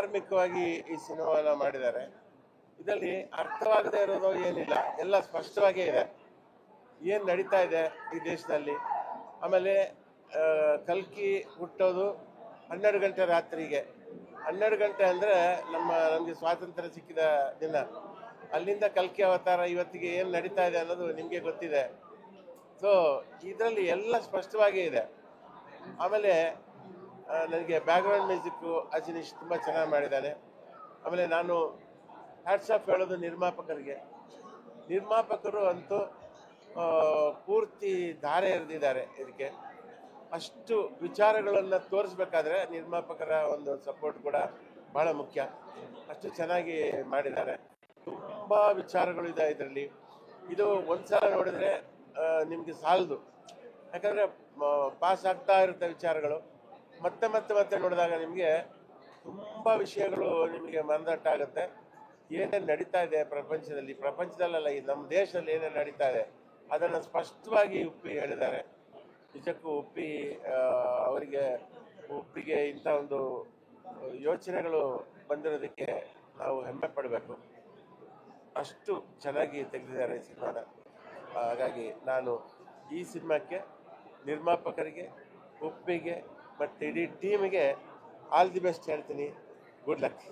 ಮಾರ್ಮಿಕವಾಗಿ ಈ ಸಿನಿಮಾನ ಮಾಡಿದ್ದಾರೆ. ಇದರಲ್ಲಿ ಅರ್ಥವಾಗದೇ ಇರೋದು ಏನಿಲ್ಲ, ಎಲ್ಲ ಸ್ಪಷ್ಟವಾಗೇ ಇದೆ ಏನು ನಡೀತಾ ಇದೆ ಈ ದೇಶದಲ್ಲಿ. ಆಮೇಲೆ ಕಲ್ಕಿ ಹುಟ್ಟೋದು 12 ಗಂಟೆ ರಾತ್ರಿಗೆ. 12 ಗಂಟೆ ಅಂದರೆ ನಮಗೆ ಸ್ವಾತಂತ್ರ್ಯ ಸಿಕ್ಕಿದ ದಿನ. ಅಲ್ಲಿಂದ ಕಲ್ಕಿ ಅವತಾರ ಇವತ್ತಿಗೆ ಏನು ನಡೀತಾ ಇದೆ ಅನ್ನೋದು ನಿಮಗೆ ಗೊತ್ತಿದೆ. ಸೊ ಇದರಲ್ಲಿ ಎಲ್ಲ ಸ್ಪಷ್ಟವಾಗೇ ಇದೆ. ಆಮೇಲೆ ನನಗೆ ಬ್ಯಾಕ್ಗ್ರೌಂಡ್ ಮ್ಯೂಸಿಕ್ಕು ಅಜಿನೀಶ್ ತುಂಬ ಚೆನ್ನಾಗಿ ಮಾಡಿದ್ದಾನೆ. ಆಮೇಲೆ ನಾನು ಹ್ಯಾಟ್ಸ್ ಆಫ್ ಹೇಳೋದು ನಿರ್ಮಾಪಕರು ಅಂತೂ ಪೂರ್ತಿ ಧಾರೆ ಎರೆದಿದ್ದಾರೆ ಇದಕ್ಕೆ. ಅಷ್ಟು ವಿಚಾರಗಳನ್ನು ತೋರಿಸ್ಬೇಕಾದ್ರೆ ನಿರ್ಮಾಪಕರ ಒಂದು ಸಪೋರ್ಟ್ ಕೂಡ ಭಾಳ ಮುಖ್ಯ. ಅಷ್ಟು ಚೆನ್ನಾಗಿ ಮಾಡಿದ್ದಾರೆ. ತುಂಬ ವಿಚಾರಗಳಿದೆ ಇದರಲ್ಲಿ. ಇದು ಒಂದ್ಸಲ ನೋಡಿದ್ರೆ ನಿಮಗೆ ಸಾಲದು, ಯಾಕಂದರೆ ಪಾಸ್ ಆಗ್ತಾ ಇರುತ್ತೆ ವಿಚಾರಗಳು. ಮತ್ತೆ ಮತ್ತೆ ಮತ್ತೆ ನೋಡಿದಾಗ ನಿಮಗೆ ತುಂಬ ವಿಷಯಗಳು ನಿಮಗೆ ಮನದಟ್ಟಾಗುತ್ತೆ. ಏನೇನು ನಡೀತಾ ಇದೆ ಪ್ರಪಂಚದಲ್ಲ, ಈ ನಮ್ಮ ದೇಶದಲ್ಲಿ ಏನೇನು ನಡೀತಾ ಇದೆ ಅದನ್ನು ಸ್ಪಷ್ಟವಾಗಿ ಉಪ್ಪಿ ಹೇಳಿದ್ದಾರೆ. ನಿಜಕ್ಕೂ ಉಪ್ಪಿಗೆ ಇಂಥ ಒಂದು ಯೋಚನೆಗಳು ಬಂದಿರೋದಕ್ಕೆ ನಾವು ಹೆಮ್ಮೆ ಪಡಬೇಕು. ಅಷ್ಟು ಚೆನ್ನಾಗಿ ತೆಗೆದಿದ್ದಾರೆ ಈ ಸಿನಿಮಾನ. ಹಾಗಾಗಿ ನಾನು ಈ ಸಿನಿಮಾಕ್ಕೆ, ನಿರ್ಮಾಪಕರಿಗೆ, ಉಪ್ಪಿಗೆ ಮತ್ತು ಇಡೀ ಟೀಮಿಗೆ ಆಲ್ ದಿ ಬೆಸ್ಟ್ ಹೇಳ್ತೀನಿ. Good luck.